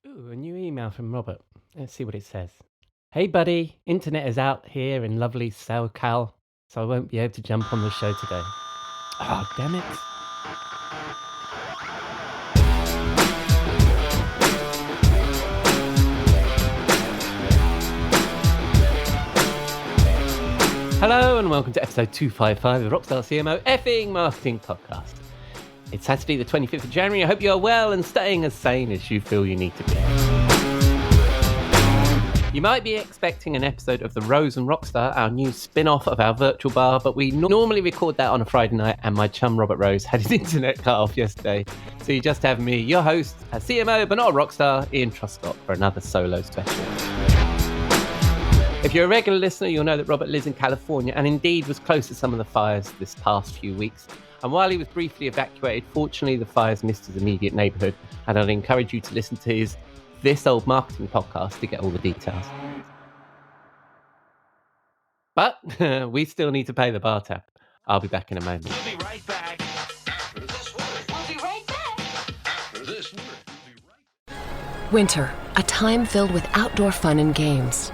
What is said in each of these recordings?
Ooh, a new email from Robert. Let's see what it says. Hey, buddy. Internet is out here in lovely SoCal, so I won't be able to jump on the show today. Oh, damn it. Hello, and welcome to episode 255 of Rockstar CMO effing marketing podcast. It's Saturday, the 25th of January. I hope you are well and staying as sane as you feel you need to be. You might be expecting an episode of the Rose and Rockstar, our new spin-off of our virtual bar, but we normally record that on a Friday night, and my chum Robert Rose had his internet cut off yesterday. So you just have me, your host, a CMO, but not a rockstar, Ian Truscott, for another solo special. If you're a regular listener, you'll know that Robert lives in California and indeed was close to some of the fires this past few weeks. And while he was briefly evacuated, fortunately the fires missed his immediate neighborhood, and I'd encourage you to listen to his This Old Marketing podcast to get all the details. But we still need to pay the bar tab. I'll be back in a moment. We'll be right back after this word. We'll be right back. After this word. We'll be right Winter, a time filled with outdoor fun and games.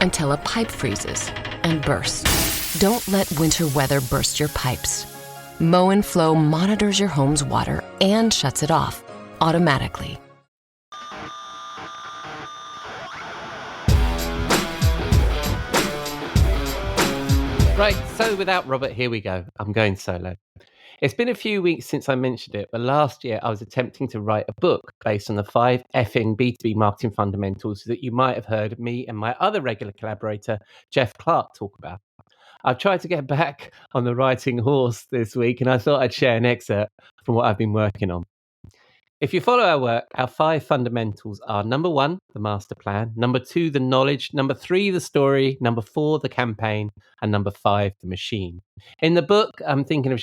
Until a pipe freezes and bursts. Don't let winter weather burst your pipes. Mow & Flow monitors your home's water and shuts it off automatically. Right, so without Robert, here we go. I'm going solo. It's been a few weeks since I mentioned it, but last year I was attempting to write a book based on the 5 effing B2B marketing fundamentals that you might have heard me and my other regular collaborator, Jeff Clark, talk about. I've tried to get back on the writing horse this week, and I thought I'd share an excerpt from what I've been working on. If you follow our work, our 5 fundamentals are number 1, the master plan, number 2, the knowledge, number 3, the story, number 4, the campaign, and number 5, the machine. In the book, I'm thinking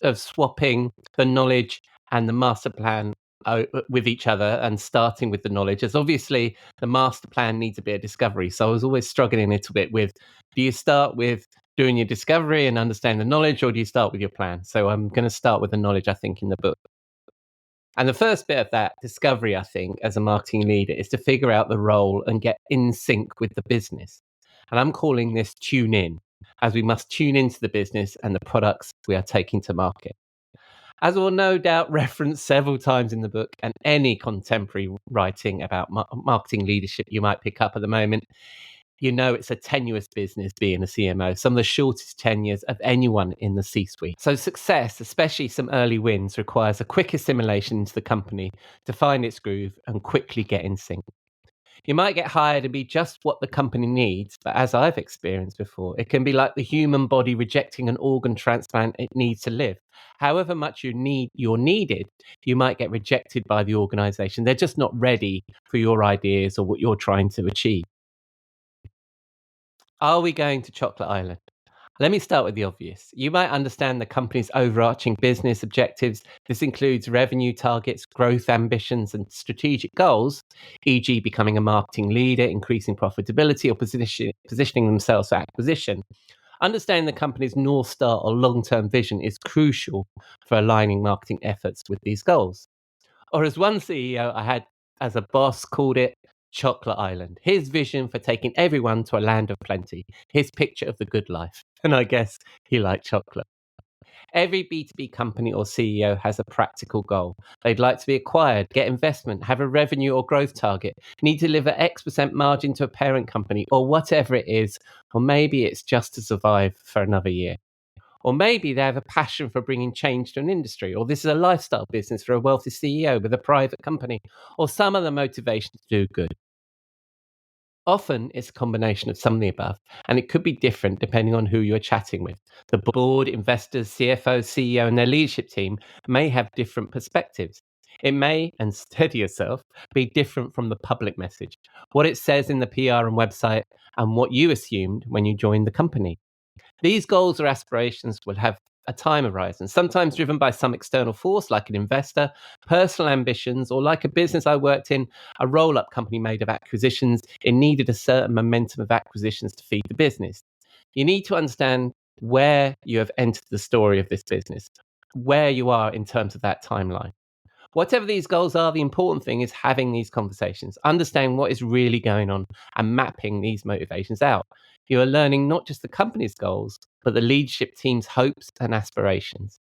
of swapping the knowledge and the master plan with each other and starting with the knowledge, as obviously the master plan needs a bit of discovery. So I was always struggling a little bit with, do you start with doing your discovery and understand the knowledge, or do you start with your plan? So I'm going to start with the knowledge, I think, in the book. And the first bit of that discovery, I think, as a marketing leader, is to figure out the role and get in sync with the business. And I'm calling this tune in, as we must tune into the business and the products we are taking to market. As we'll no doubt reference several times in the book and any contemporary writing about marketing leadership you might pick up at the moment, you know it's a tenuous business being a CMO, some of the shortest tenures of anyone in the C-suite. So success, especially some early wins, requires a quick assimilation into the company to find its groove and quickly get in sync. You might get hired and be just what the company needs, but as I've experienced before, it can be like the human body rejecting an organ transplant it needs to live. However much you're needed, you might get rejected by the organization. They're just not ready for your ideas or what you're trying to achieve. Are we going to Chocolate Island? Let me start with the obvious. You might understand the company's overarching business objectives. This includes revenue targets, growth ambitions, and strategic goals, e.g., becoming a marketing leader, increasing profitability, or positioning themselves for acquisition. Understanding the company's North Star or long-term vision is crucial for aligning marketing efforts with these goals. Or as one CEO I had as a boss called it, Chocolate Island. His vision for taking everyone to a land of plenty. His picture of the good life. And I guess he liked chocolate. Every B2B company or CEO has a practical goal. They'd like to be acquired, get investment, have a revenue or growth target, need to deliver X% margin to a parent company, or whatever it is. Or maybe it's just to survive for another year. Or maybe they have a passion for bringing change to an industry, or this is a lifestyle business for a wealthy CEO with a private company, or some other motivation to do good. Often it's a combination of some of the above, and it could be different depending on who you're chatting with. The board, investors, CFO, CEO, and their leadership team may have different perspectives. It may, and steady yourself, be different from the public message, what it says in the PR and website, and what you assumed when you joined the company. These goals or aspirations will have a time horizon, sometimes driven by some external force like an investor, personal ambitions, or like a business I worked in, a roll-up company made of acquisitions. It needed a certain momentum of acquisitions to feed the business. You need to understand where you have entered the story of this business, where you are in terms of that timeline. Whatever these goals are, the important thing is having these conversations, understanding what is really going on and mapping these motivations out. You are learning not just the company's goals, but the leadership team's hopes and aspirations.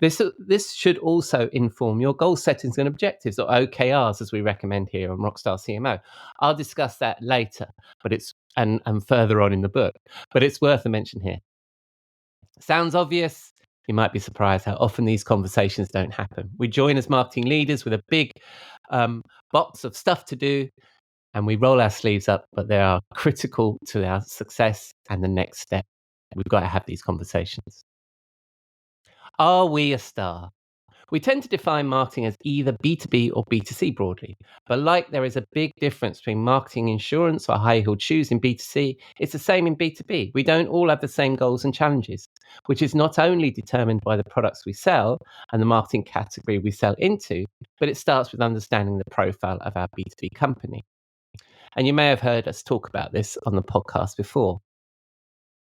This should also inform your goal settings and objectives, or OKRs, as we recommend here on Rockstar CMO. I'll discuss that later, but it's and further on in the book, but it's worth a mention here. Sounds obvious. You might be surprised how often these conversations don't happen. We join as marketing leaders with a big box of stuff to do, and we roll our sleeves up, but they are critical to our success and the next step. We've got to have these conversations. Are we a star? We tend to define marketing as either B2B or B2C broadly, but like there is a big difference between marketing insurance or high-heeled shoes in B2C, it's the same in B2B. We don't all have the same goals and challenges, which is not only determined by the products we sell and the marketing category we sell into, but it starts with understanding the profile of our B2B company. And you may have heard us talk about this on the podcast before.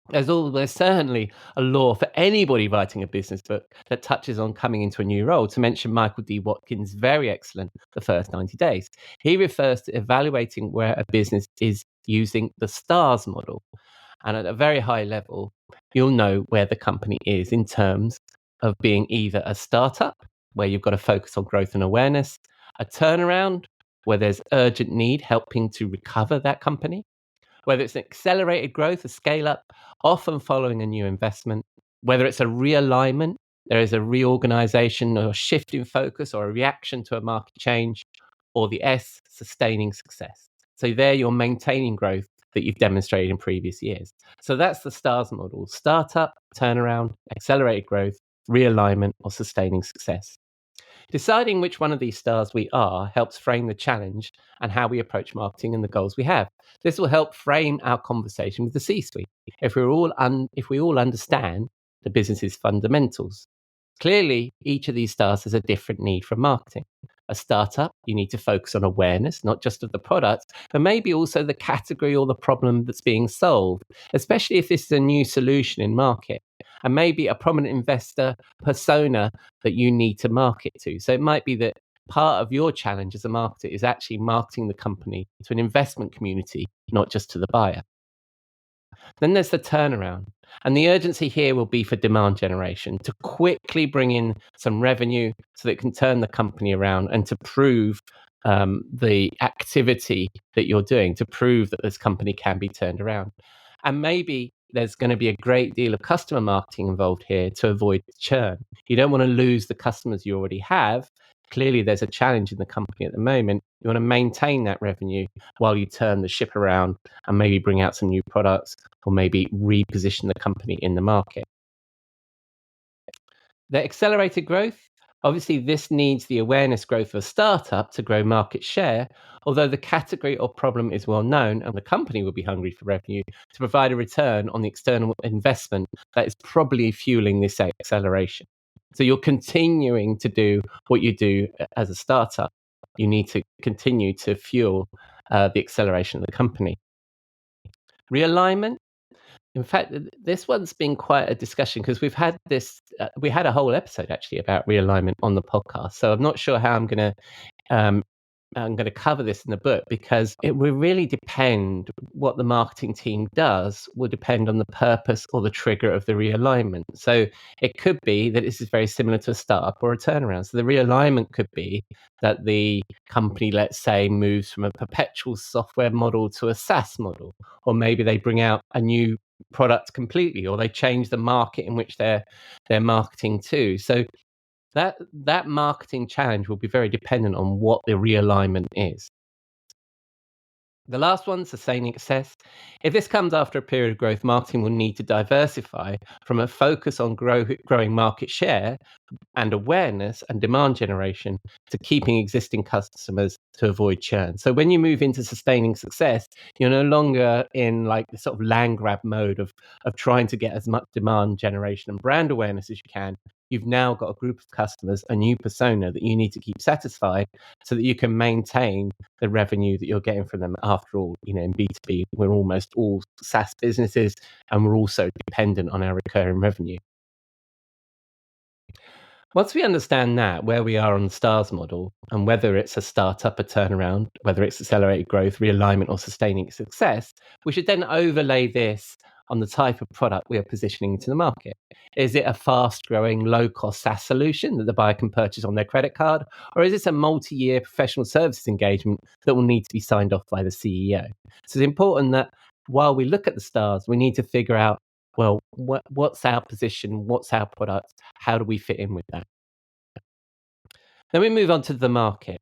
There's certainly a law for anybody writing a business book that touches on coming into a new role. To mention Michael D. Watkins' very excellent The First 90 Days. He refers to evaluating where a business is using the STARS model. And at a very high level, you'll know where the company is in terms of being either a startup, where you've got to focus on growth and awareness, a turnaround, where there's urgent need helping to recover that company, whether it's an accelerated growth, a scale up, often following a new investment, whether it's a realignment, there is a reorganization or shift in focus or a reaction to a market change, or the S, sustaining success. So there you're maintaining growth that you've demonstrated in previous years. So that's the STARS model: startup, turnaround, accelerated growth, realignment, or sustaining success. Deciding which one of these stars we are helps frame the challenge and how we approach marketing and the goals we have. This will help frame our conversation with the C-suite if we all understand the business's fundamentals. Clearly, each of these stars has a different need for marketing. A startup, you need to focus on awareness, not just of the product, but maybe also the category or the problem that's being solved, especially if this is a new solution in market, and maybe a prominent investor persona that you need to market to. So it might be that part of your challenge as a marketer is actually marketing the company to an investment community, not just to the buyer. Then there's the turnaround. And the urgency here will be for demand generation, to quickly bring in some revenue so that it can turn the company around and to prove the activity that you're doing, to prove that this company can be turned around. And maybe there's going to be a great deal of customer marketing involved here to avoid churn. You don't want to lose the customers you already have. Clearly, there's a challenge in the company at the moment. You want to maintain that revenue while you turn the ship around and maybe bring out some new products or maybe reposition the company in the market. The accelerated growth, obviously this needs the awareness growth of a startup to grow market share, although the category or problem is well known and the company will be hungry for revenue to provide a return on the external investment that is probably fueling this acceleration. So you're continuing to do what you do as a startup. You need to continue to fuel the acceleration of the company. Realignment. In fact, this one's been quite a discussion because we've had this. We had a whole episode actually about realignment on the podcast. So I'm not sure how I'm going to cover this in the book, because it will really depend what the marketing team does will depend on the purpose or the trigger of the realignment. So it could be that this is very similar to a startup or a turnaround. So the realignment could be that the company, let's say, moves from a perpetual software model to a SaaS model, or maybe they bring out a new product completely, or they change the market in which they're marketing to. So that marketing challenge will be very dependent on what the realignment is. The last one, sustaining success. If this comes after a period of growth, marketing will need to diversify from a focus on growing market share and awareness and demand generation to keeping existing customers to avoid churn. So when you move into sustaining success, you're no longer in like the sort of land grab mode of trying to get as much demand generation and brand awareness as you can. You've now got a group of customers, a new persona that you need to keep satisfied so that you can maintain the revenue that you're getting from them. After all, in B2B, we're almost all SaaS businesses, and we're also dependent on our recurring revenue. Once we understand that, where we are on the STARS model, and whether it's a startup, a turnaround, whether it's accelerated growth, realignment, or sustaining success, we should then overlay this on the type of product we are positioning into the market. Is it a fast-growing, low-cost SaaS solution that the buyer can purchase on their credit card? Or is this a multi-year professional services engagement that will need to be signed off by the CEO? So it's important that while we look at the STARS, we need to figure out, well, what's our position? What's our product? How do we fit in with that? Then we move on to the market.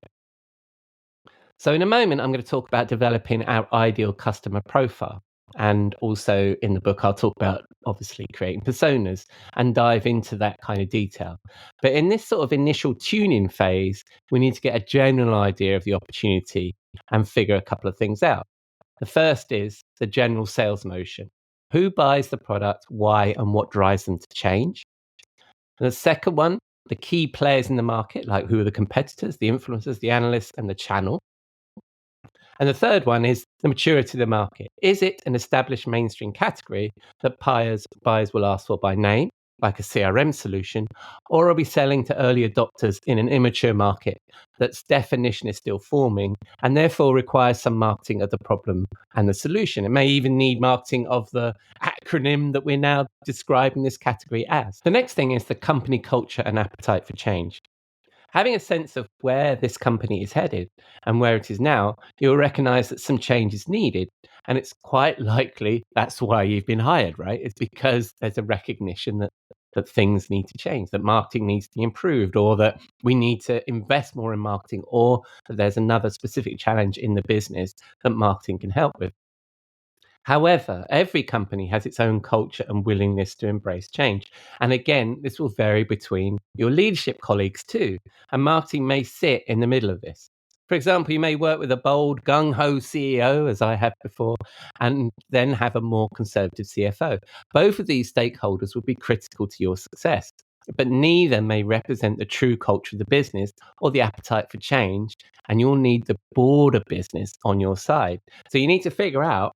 So in a moment, I'm going to talk about developing our ideal customer profile. And also in the book, I'll talk about obviously creating personas and dive into that kind of detail. But in this sort of initial tuning phase, we need to get a general idea of the opportunity and figure a couple of things out. The first is the general sales motion. Who buys the product, why, and what drives them to change? And the second one, the key players in the market, like who are the competitors, the influencers, the analysts, and the channel. And the third one is the maturity of the market. Is it an established mainstream category that buyers will ask for by name, like a CRM solution, or are we selling to early adopters in an immature market that's definition is still forming and therefore requires some marketing of the problem and the solution? It may even need marketing of the acronym that we're now describing this category as. The next thing is the company culture and appetite for change. Having a sense of where this company is headed and where it is now, you'll recognize that some change is needed. And it's quite likely that's why you've been hired, right? It's because there's a recognition that things need to change, that marketing needs to be improved, or that we need to invest more in marketing, or that there's another specific challenge in the business that marketing can help with. However, every company has its own culture and willingness to embrace change. And again, this will vary between your leadership colleagues too. And marketing may sit in the middle of this. For example, you may work with a bold, gung-ho CEO, as I have before, and then have a more conservative CFO. Both of these stakeholders will be critical to your success, but neither may represent the true culture of the business or the appetite for change. And you'll need the broader business on your side. So you need to figure out,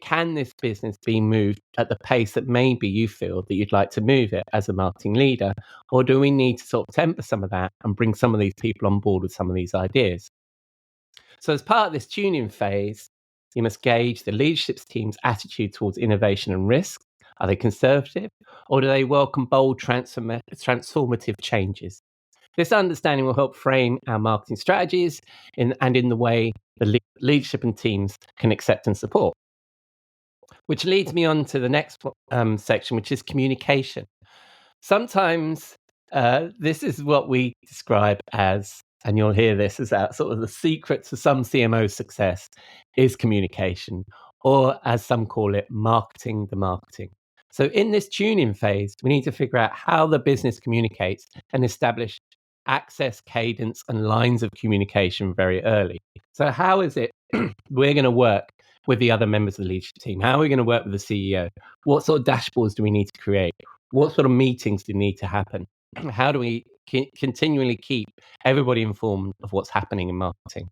can this business be moved at the pace that maybe you feel that you'd like to move it as a marketing leader? Or do we need to sort of temper some of that and bring some of these people on board with some of these ideas? So as part of this tuning phase, you must gauge the leadership team's attitude towards innovation and risk. Are they conservative, or do they welcome bold transformative changes? This understanding will help frame our marketing strategies in the way the leadership and teams can accept and support. Which leads me on to the next section, which is communication. Sometimes this is what we describe as, and you'll hear this as that sort of the secret to some CMO success is communication, or as some call it, marketing the marketing. So in this tuning phase, we need to figure out how the business communicates and establish access, cadence, and lines of communication very early. So how is it we're going to work with the other members of the leadership team? How are we going to work with the CEO? What sort of dashboards do we need to create? What sort of meetings do need to happen? How do we continually keep everybody informed of what's happening in marketing?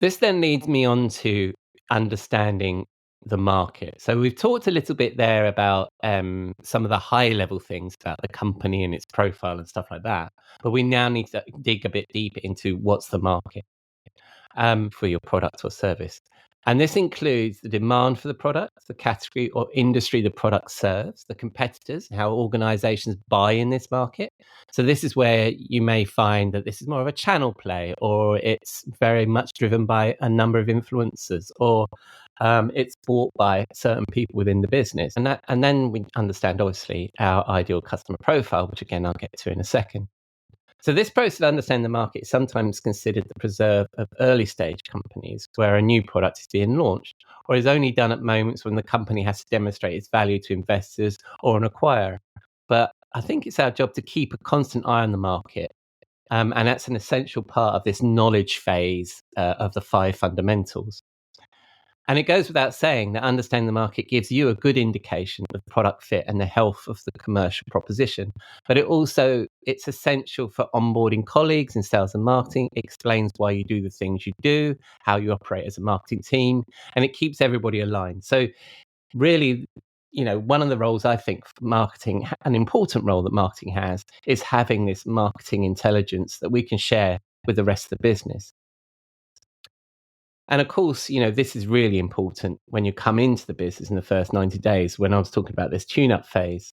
This then leads me on to understanding the market. So we've talked a little bit there about some of the high level things about the company and its profile and stuff like that. But we now need to dig a bit deeper into what's the market for your product or service. And this includes the demand for the product, the category or industry the product serves, the competitors, how organizations buy in this market. So this is where you may find that this is more of a channel play, or it's very much driven by a number of influencers, or it's bought by certain people within the business. And then we understand, obviously, our ideal customer profile, which again, I'll get to in a second. So this process of understanding the market is sometimes considered the preserve of early stage companies where a new product is being launched, or is only done at moments when the company has to demonstrate its value to investors or an acquirer. But I think it's our job to keep a constant eye on the market. And that's an essential part of this knowledge phase of the 5 fundamentals. And it goes without saying that understanding the market gives you a good indication of product fit and the health of the commercial proposition. But it's essential for onboarding colleagues in sales and marketing. It explains why you do the things you do, how you operate as a marketing team, and it keeps everybody aligned. So really, one of the roles I think marketing, an important role that marketing has, is having this marketing intelligence that we can share with the rest of the business. And of course, this is really important when you come into the business in the first 90 days, when I was talking about this tune-up phase.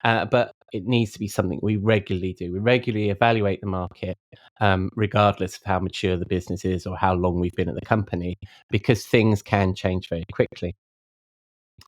But it needs to be something we regularly do. We regularly evaluate the market, regardless of how mature the business is or how long we've been at the company, because things can change very quickly.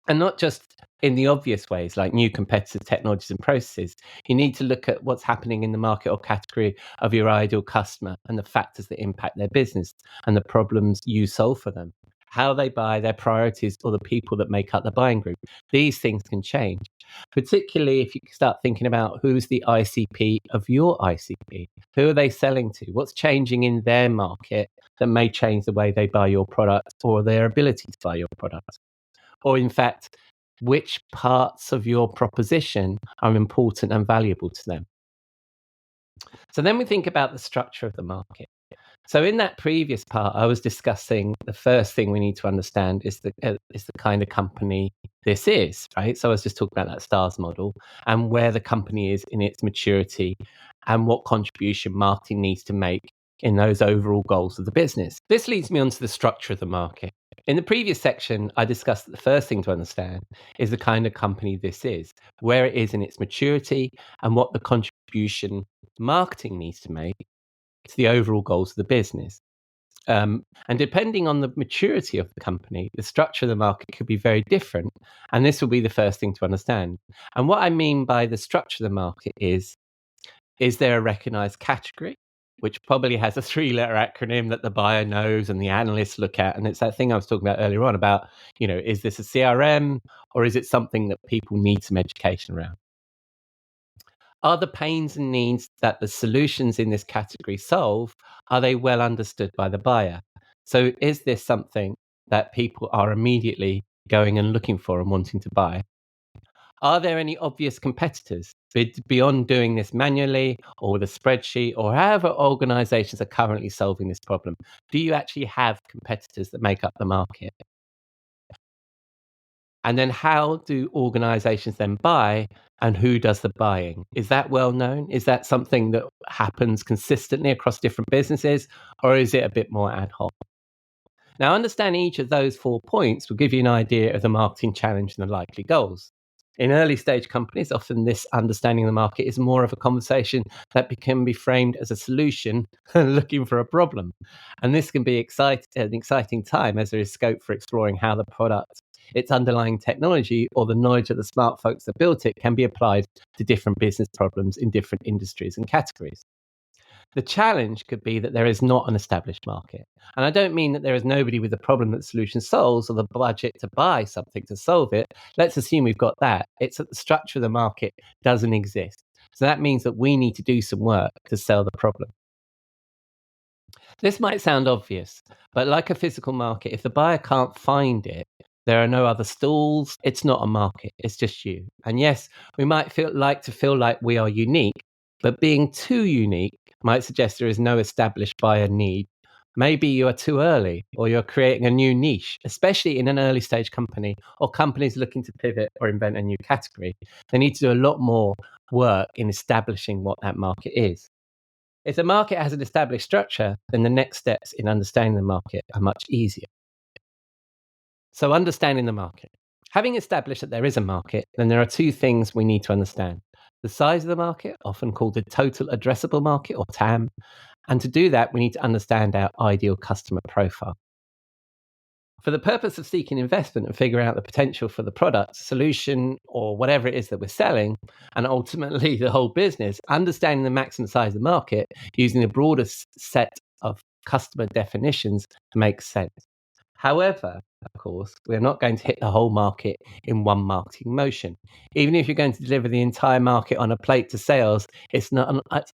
And not just in the obvious ways like new competitive technologies and processes. You need to look at what's happening in the market or category of your ideal customer and the factors that impact their business and the problems you solve for them, how they buy, their priorities, or the people that make up the buying group. These things can change, particularly if you start thinking about who's the ICP of your ICP. Who are they selling to? What's changing in their market that may change the way they buy your product or their ability to buy your product? Or in fact, which parts of your proposition are important and valuable to them? So then we think about the structure of the market. So in that previous part, I was discussing the first thing we need to understand is the kind of company this is, right? So I was just talking about that STARS model and where the company is in its maturity and what contribution marketing needs to make in those overall goals of the business. This leads me on to the structure of the market. In the previous section, I discussed that the first thing to understand is the kind of company this is, where it is in its maturity, and what the contribution marketing needs to make to the overall goals of the business. And depending on the maturity of the company, the structure of the market could be very different. And this will be the first thing to understand. And what I mean by the structure of the market is there a recognized category, which probably has a 3-letter acronym that the buyer knows and the analysts look at? And it's that thing I was talking about earlier on about, is this a CRM or is it something that people need some education around? Are the pains and needs that the solutions in this category solve, are they well understood by the buyer? So is this something that people are immediately going and looking for and wanting to buy? Are there any obvious competitors beyond doing this manually or with a spreadsheet or however organizations are currently solving this problem? Do you actually have competitors that make up the market? And then how do organizations then buy, and who does the buying? Is that well known? Is that something that happens consistently across different businesses, or is it a bit more ad hoc? Now, understanding each of those 4 points will give you an idea of the marketing challenge and the likely goals. In early stage companies, often this understanding of the market is more of a conversation that can be framed as a solution looking for a problem. And this can be an exciting time as there is scope for exploring how the product, its underlying technology, or the knowledge of the smart folks that built it can be applied to different business problems in different industries and categories. The challenge could be that there is not an established market. And I don't mean that there is nobody with the problem that the solution solves or the budget to buy something to solve it. Let's assume we've got that. It's that the structure of the market doesn't exist. So that means that we need to do some work to sell the problem. This might sound obvious, but like a physical market, if the buyer can't find it, there are no other stalls, it's not a market, it's just you. And yes, we might feel like we are unique, but being too unique might suggest there is no established buyer need. Maybe you are too early, or you're creating a new niche, especially in an early stage company or companies looking to pivot or invent a new category. They need to do a lot more work in establishing what that market is. If the market has an established structure, then the next steps in understanding the market are much easier. So understanding the market. Having established that there is a market, then there are 2 things we need to understand. The size of the market, often called the total addressable market or TAM. And to do that, we need to understand our ideal customer profile. For the purpose of seeking investment and figuring out the potential for the product, solution, or whatever it is that we're selling, and ultimately the whole business, understanding the maximum size of the market using the broadest set of customer definitions makes sense. However, of course, we're not going to hit the whole market in one marketing motion. Even if you're going to deliver the entire market on a plate to sales, it's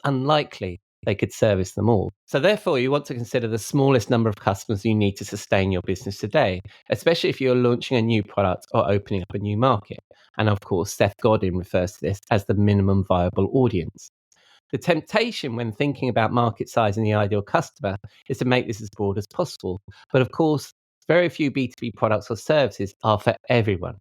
unlikely they could service them all. So therefore, you want to consider the smallest number of customers you need to sustain your business today, especially if you're launching a new product or opening up a new market. And of course, Seth Godin refers to this as the minimum viable audience. The temptation when thinking about market size and the ideal customer is to make this as broad as possible. But of course, very few B2B products or services are for everyone.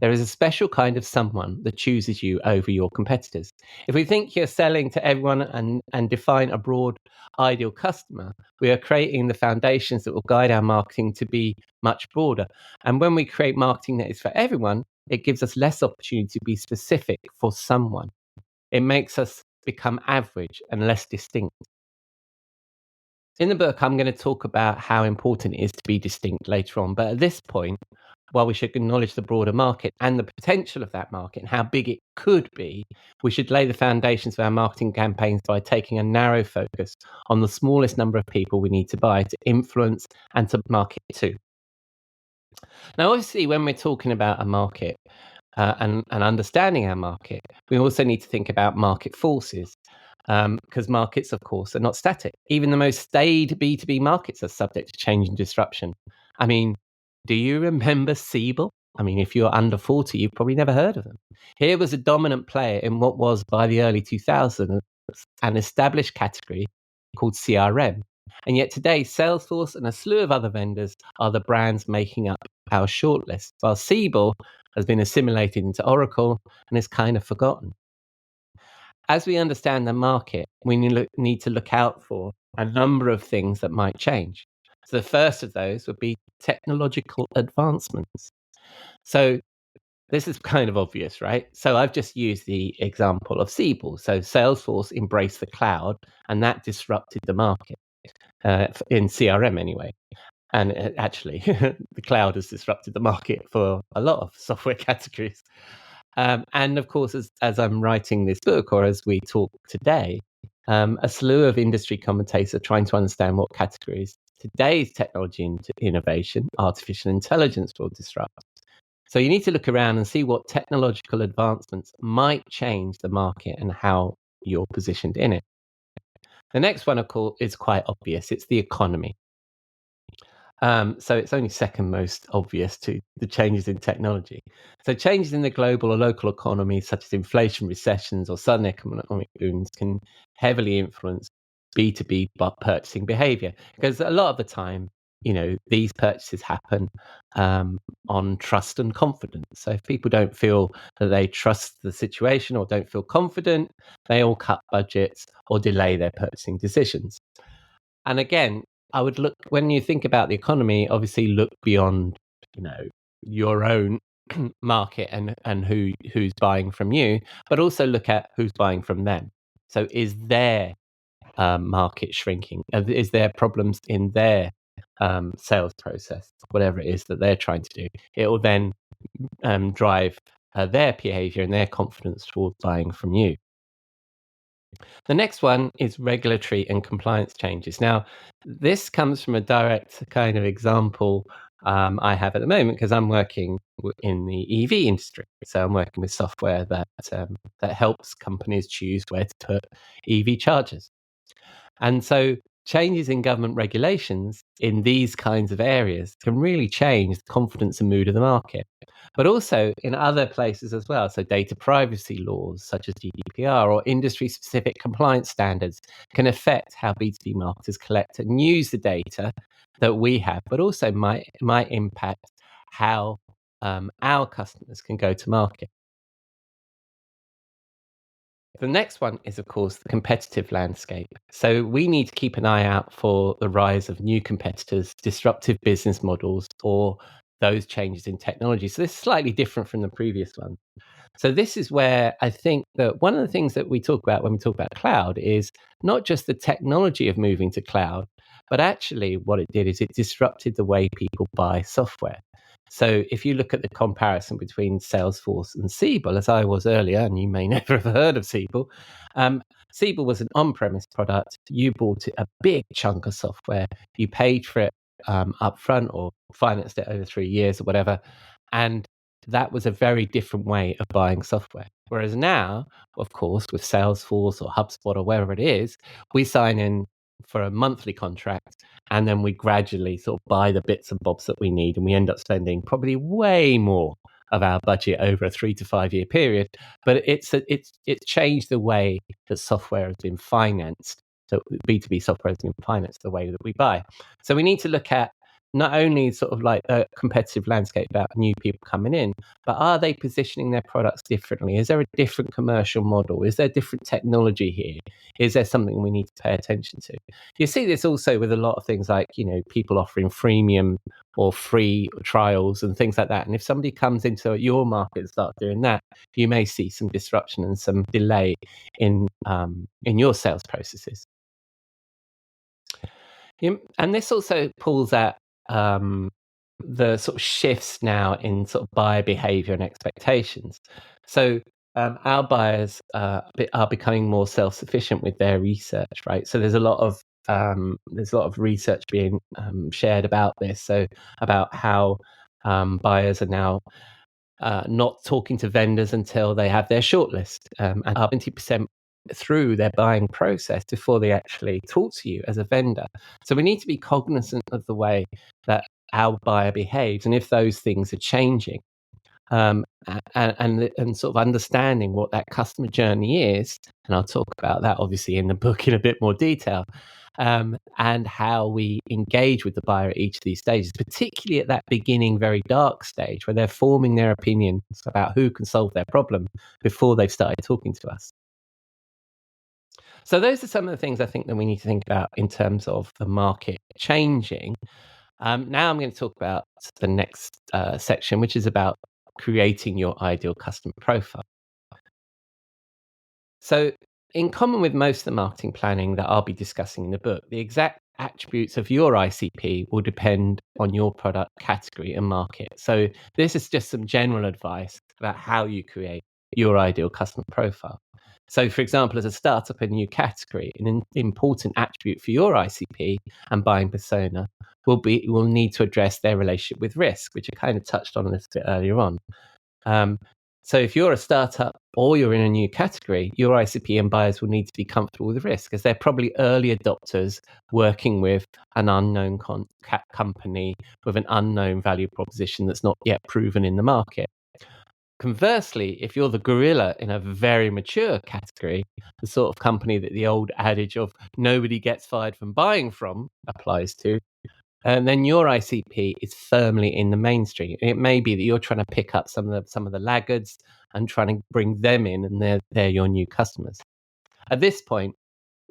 There is a special kind of someone that chooses you over your competitors. If we think you're selling to everyone and define a broad ideal customer, we are creating the foundations that will guide our marketing to be much broader. And when we create marketing that is for everyone, it gives us less opportunity to be specific for someone. It makes us become average and less distinct. In the book, I'm going to talk about how important it is to be distinct later on. But at this point, while we should acknowledge the broader market and the potential of that market and how big it could be, we should lay the foundations of our marketing campaigns by taking a narrow focus on the smallest number of people we need to buy to influence and to market to. Now, obviously, when we're talking about a market and understanding our market, we also need to think about market forces. Because markets, of course, are not static. Even the most staid B2B markets are subject to change and disruption. I mean, do you remember Siebel? I mean, if you're under 40, you've probably never heard of them. Here was a dominant player in what was, by the early 2000s, an established category called CRM. And yet today, Salesforce and a slew of other vendors are the brands making up our shortlist, while Siebel has been assimilated into Oracle and is kind of forgotten. As we understand the market, we need to look out for a number of things that might change. So the first of those would be technological advancements. So this is kind of obvious, right? So I've just used the example of Siebel. So Salesforce embraced the cloud, and that disrupted the market in CRM anyway. And actually, the cloud has disrupted the market for a lot of software categories. And of course, as I'm writing this book, or as we talk today, a slew of industry commentators are trying to understand what categories today's technology and innovation, artificial intelligence, will disrupt. So you need to look around and see what technological advancements might change the market and how you're positioned in it. The next one, of course, is quite obvious. It's the economy. So it's only second most obvious to the changes in technology. So changes in the global or local economy, such as inflation, recessions, or sudden economic booms, can heavily influence B2B purchasing behavior. Because a lot of the time, these purchases happen on trust and confidence. So if people don't feel that they trust the situation or don't feel confident, they all cut budgets or delay their purchasing decisions. And again, I would look, when you think about the economy, obviously look beyond, your own market and who's buying from you, but also look at who's buying from them. So is their market shrinking? Is there problems in their sales process, whatever it is that they're trying to do? It will then drive their behavior and their confidence towards buying from you. The next one is regulatory and compliance changes. Now, this comes from a direct kind of example I have at the moment because I'm working in the EV industry. So I'm working with software that helps companies choose where to put EV chargers. And so changes in government regulations in these kinds of areas can really change the confidence and mood of the market, but also in other places as well. So data privacy laws such as GDPR or industry-specific compliance standards can affect how B2B marketers collect and use the data that we have, but also might impact how our customers can go to market. The next one is, of course, the competitive landscape. So we need to keep an eye out for the rise of new competitors, disruptive business models, or those changes in technology. So this is slightly different from the previous one. So this is where I think that one of the things that we talk about when we talk about cloud is not just the technology of moving to cloud, but actually what it did is it disrupted the way people buy software. So if you look at the comparison between Salesforce and Siebel, as I was earlier, and you may never have heard of Siebel, Siebel was an on-premise product. You bought a big chunk of software. You paid for it upfront or financed it over 3 years or whatever. And that was a very different way of buying software. Whereas now, of course, with Salesforce or HubSpot or wherever it is, we sign in for a monthly contract and then we gradually sort of buy the bits and bobs that we need, and we end up spending probably way more of our budget over a 3 to 5 year period. But it's changed the way that software has been financed. So B2B software has been financed the way that we buy. So we need to look at not only sort of like a competitive landscape about new people coming in, but are they positioning their products differently? Is there a different commercial model? Is there different technology here? Is there something we need to pay attention to? You see this also with a lot of things like, people offering freemium or free trials and things like that. And if somebody comes into your market and starts doing that, you may see some disruption and some delay in your sales processes. And this also pulls at the sort of shifts now in sort of buyer behavior and expectations. So our buyers are becoming more self-sufficient with their research, right? So there's a lot of research being shared about this. So about how buyers are now not talking to vendors until they have their shortlist, and are 20% through their buying process before they actually talk to you as a vendor. So we need to be cognizant of the way that our buyer behaves, and if those things are changing, and sort of understanding what that customer journey is. And I'll talk about that obviously in the book in a bit more detail. And how we engage with the buyer at each of these stages, particularly at that beginning, very dark stage where they're forming their opinions about who can solve their problem before they've started talking to us. So those are some of the things I think that we need to think about in terms of the market changing. Now I'm going to talk about the next section, which is about creating your ideal customer profile. So, in common with most of the marketing planning that I'll be discussing in the book, the exact attributes of your ICP will depend on your product category and market. So, this is just some general advice about how you create your ideal customer profile. So, for example, as a startup in a new category, an important attribute for your ICP and buying persona will need to address their relationship with risk, which I kind of touched on a little bit earlier on. So if you're a startup or you're in a new category, your ICP and buyers will need to be comfortable with risk, as they're probably early adopters working with an unknown company with an unknown value proposition that's not yet proven in the market. Conversely, if you're the gorilla in a very mature category, the sort of company that the old adage of nobody gets fired from buying from applies to, and then your ICP is firmly in the mainstream. It may be that you're trying to pick up some of the laggards and trying to bring them in, and they're your new customers. At this point,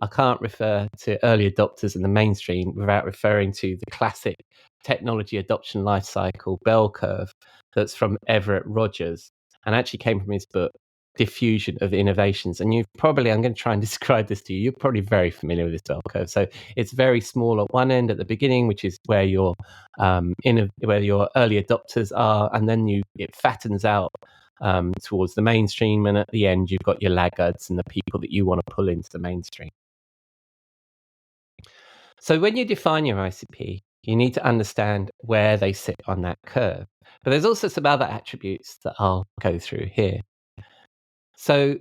I can't refer to early adopters in the mainstream without referring to the classic technology adoption life cycle bell curve that's from Everett Rogers, and actually came from his book Diffusion of Innovations. And I'm going to try and describe this to you. You're probably very familiar with this bell curve. So it's very small at one end at the beginning, which is where your where your early adopters are, and then it fattens out towards the mainstream, and at the end you've got your laggards and the people that you want to pull into the mainstream. So when you define your ICP, you need to understand where they sit on that curve. But there's also some other attributes that I'll go through here. So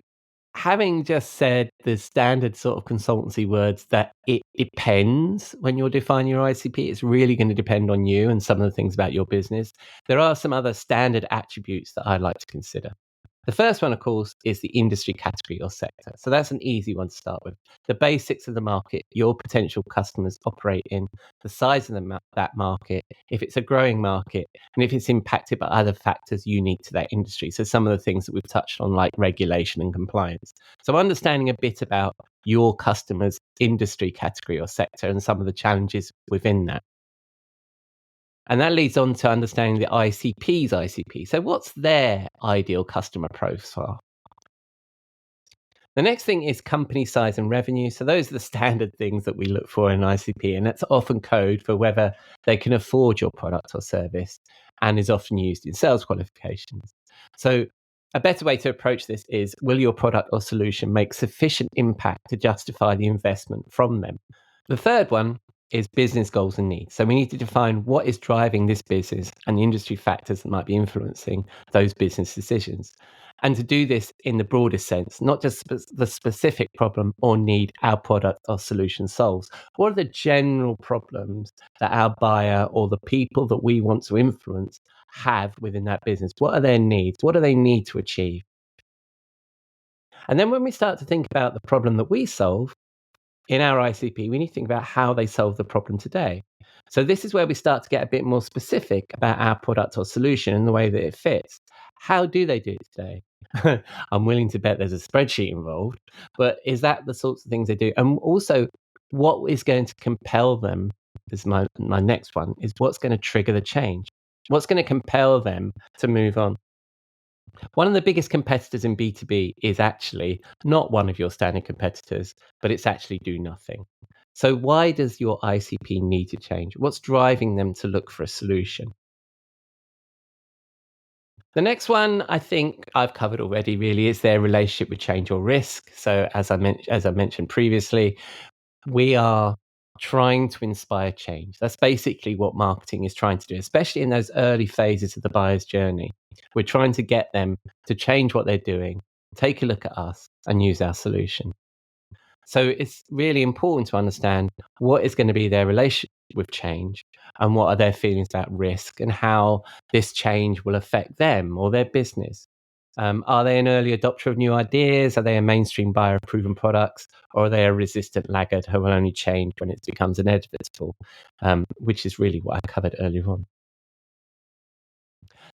having just said the standard sort of consultancy words that it depends when you're defining your ICP, it's really going to depend on you and some of the things about your business. There are some other standard attributes that I'd like to consider. The first one, of course, is the industry category or sector. So that's an easy one to start with. The basics of the market your potential customers operate in, the size of that market, if it's a growing market, and if it's impacted by other factors unique to that industry. So some of the things that we've touched on, like regulation and compliance. So understanding a bit about your customers' industry category or sector and some of the challenges within that. And that leads on to understanding the ICP's ICP. So what's their ideal customer profile? The next thing is company size and revenue. So those are the standard things that we look for in ICP, and that's often code for whether they can afford your product or service, and is often used in sales qualifications. So a better way to approach this is, will your product or solution make sufficient impact to justify the investment from them? The third one is business goals and needs. So we need to define what is driving this business and the industry factors that might be influencing those business decisions. And to do this in the broadest sense, not just the specific problem or need our product or solution solves. What are the general problems that our buyer or the people that we want to influence have within that business? What are their needs? What do they need to achieve? And then when we start to think about the problem that we solve, in our ICP, we need to think about how they solve the problem today. So this is where we start to get a bit more specific about our product or solution and the way that it fits. How do they do it today? I'm willing to bet there's a spreadsheet involved, but is that the sorts of things they do? And also, what is going to compel them? Is my next one, is what's going to trigger the change? What's going to compel them to move on? One of the biggest competitors in B2B is actually not one of your standard competitors, but it's actually do nothing. So why does your ICP need to change? What's driving them to look for a solution? The next one I think I've covered already really is their relationship with change or risk. So as I mentioned previously, we are trying to inspire change. That's basically what marketing is trying to do, especially in those early phases of the buyer's journey. We're trying to get them to change what they're doing, take a look at us, and use our solution. So it's really important to understand what is going to be their relationship with change and what are their feelings about risk and how this change will affect them or their business. Are they an early adopter of new ideas? Are they a mainstream buyer of proven products? Or are they a resistant laggard who will only change when it becomes inevitable, which is really what I covered earlier on.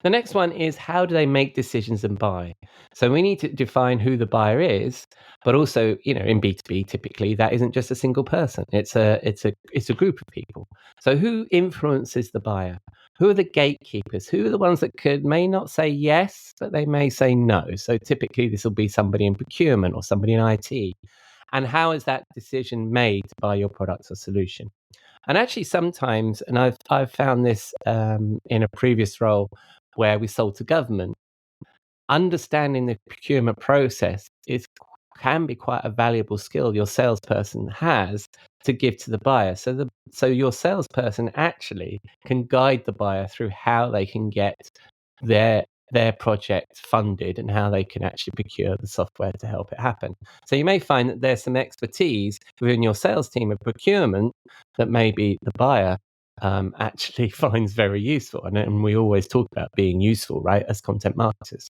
The next one is how do they make decisions and buy? So we need to define who the buyer is, but also, in B2B, typically that isn't just a single person. It's a group of people. So who influences the buyer? Who are the gatekeepers? Who are the ones that may not say yes, but they may say no? So typically this will be somebody in procurement or somebody in IT. And how is that decision made to buy your product or solution? And actually, sometimes, and I've found this in a previous role where we sold to government, understanding the procurement process can be quite a valuable skill your salesperson has to give to the buyer. So your salesperson actually can guide the buyer through how they can get their project funded and how they can actually procure the software to help it happen. So you may find that there's some expertise within your sales team of procurement that maybe the buyer actually finds very useful. And we always talk about being useful, right, as content marketers.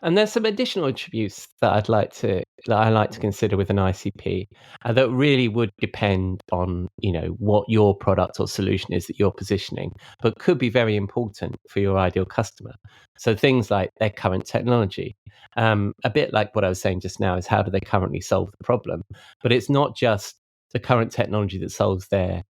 And there's some additional attributes that I like to consider with an ICP that really would depend on what your product or solution is that you're positioning, but could be very important for your ideal customer. So things like their current technology, a bit like what I was saying just now, is how do they currently solve the problem? But it's not just the current technology that solves the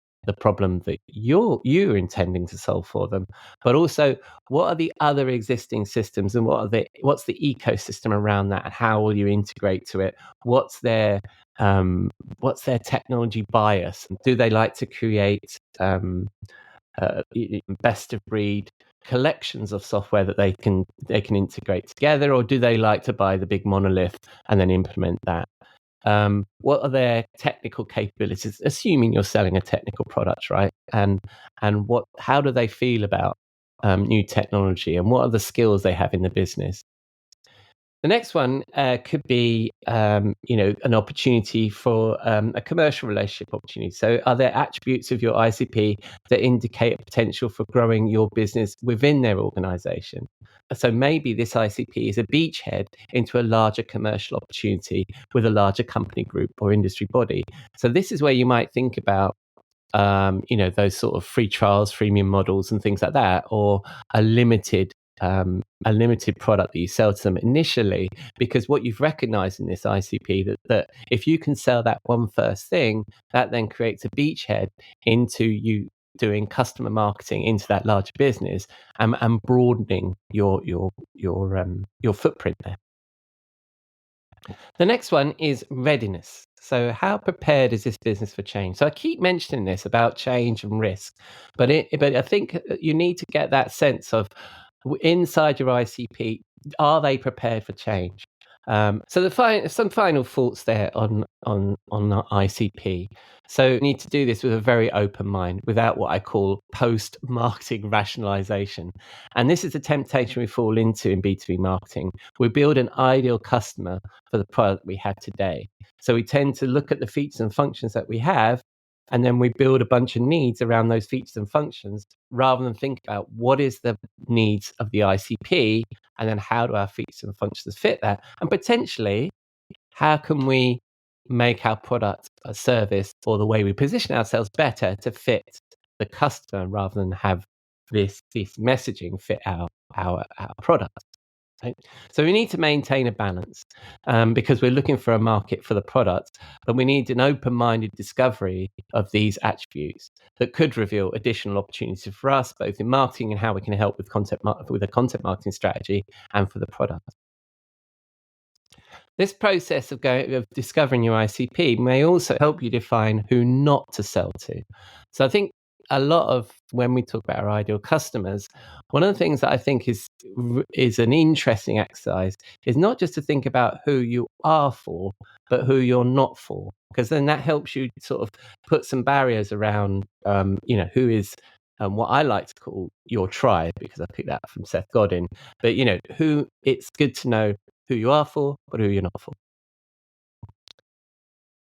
problem that you're intending to solve for them, but also what are the other existing systems and what's the ecosystem around that and how will you integrate to it? What's their technology bias? Do they like to create best of breed collections of software that they can integrate together, or do they like to buy the big monolith and then implement that? What are their technical capabilities, assuming you're selling a technical product, right? And how do they feel about new technology, and what are the skills they have in the business? The next one could be, an opportunity for a commercial relationship opportunity. So are there attributes of your ICP that indicate a potential for growing your business within their organization? So maybe this ICP is a beachhead into a larger commercial opportunity with a larger company group or industry body. So this is where you might think about those sort of free trials, freemium models and things like that, or a limited product that you sell to them initially, because what you've recognized in this ICP that if you can sell that one first thing, that then creates a beachhead into you doing customer marketing into that larger business and broadening your footprint there. The next one is readiness. So how prepared is this business for change? So I keep mentioning this about change and risk, but I think you need to get that sense of inside your ICP, are they prepared for change? So some final thoughts there on ICP. So you need to do this with a very open mind, without what I call post-marketing rationalization. And this is a temptation we fall into in B2B marketing. We build an ideal customer for the product we have today. So we tend to look at the features and functions that we have, and then we build a bunch of needs around those features and functions, rather than think about what is the needs of the ICP, and then how do our features and functions fit that, and potentially how can we make our product, a service, or the way we position ourselves better to fit the customer rather than have this messaging fit our product. Right? So we need to maintain a balance because we're looking for a market for the product, but we need an open-minded discovery of these attributes that could reveal additional opportunities for us, both in marketing and how we can help with a content marketing strategy and for the product. This process of discovering your ICP may also help you define who not to sell to. So I think a lot of when we talk about our ideal customers, one of the things that I think is an interesting exercise is not just to think about who you are for, but who you're not for, because then that helps you sort of put some barriers around, who is what I like to call your tribe, because I picked that from Seth Godin. But who it's good to know who you are for, but who you're not for.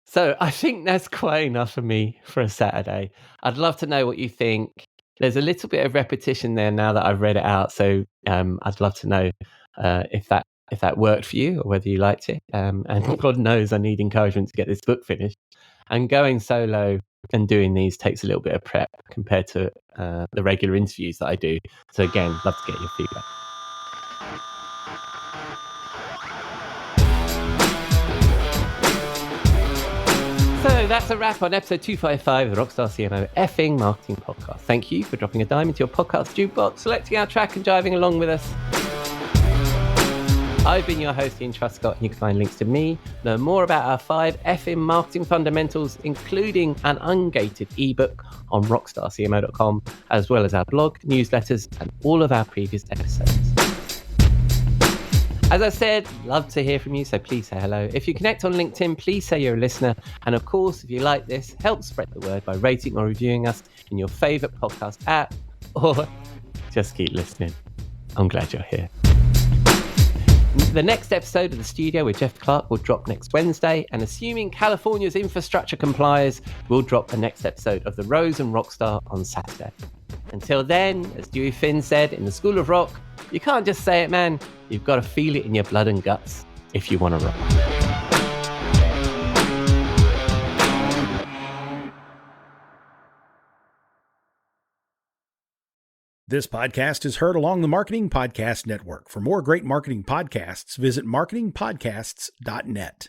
So I think that's quite enough for me for a Saturday. I'd love to know what you think. There's a little bit of repetition there now that I've read it out, so I'd love to know if that worked for you or whether you liked it. And God knows I need encouragement to get this book finished. And going solo and doing these takes a little bit of prep compared to the regular interviews that I do. So again, love to get your feedback. So that's a wrap on episode 255 of the Rockstar CMO effing marketing podcast. Thank you for dropping a dime into your podcast jukebox, selecting our track and driving along with us. I've been your host, Ian Truscott, and you can find links to me, learn more about our 5 effing marketing fundamentals, including an ungated ebook on rockstarcmo.com, as well as our blog, newsletters, and all of our previous episodes. As I said, love to hear from you, so please say hello. If you connect on LinkedIn, please say you're a listener. And of course, if you like this, help spread the word by rating or reviewing us in your favourite podcast app, or just keep listening. I'm glad you're here. The next episode of The Studio with Jeff Clark will drop next Wednesday, and assuming California's infrastructure complies, we'll drop the next episode of the Rose and Rockstar on Saturday. Until then, as Dewey Finn said in the School of Rock, you can't just say it, man. You've got to feel it in your blood and guts if you want to rock. This podcast is heard along the Marketing Podcast Network. For more great marketing podcasts, visit marketingpodcasts.net.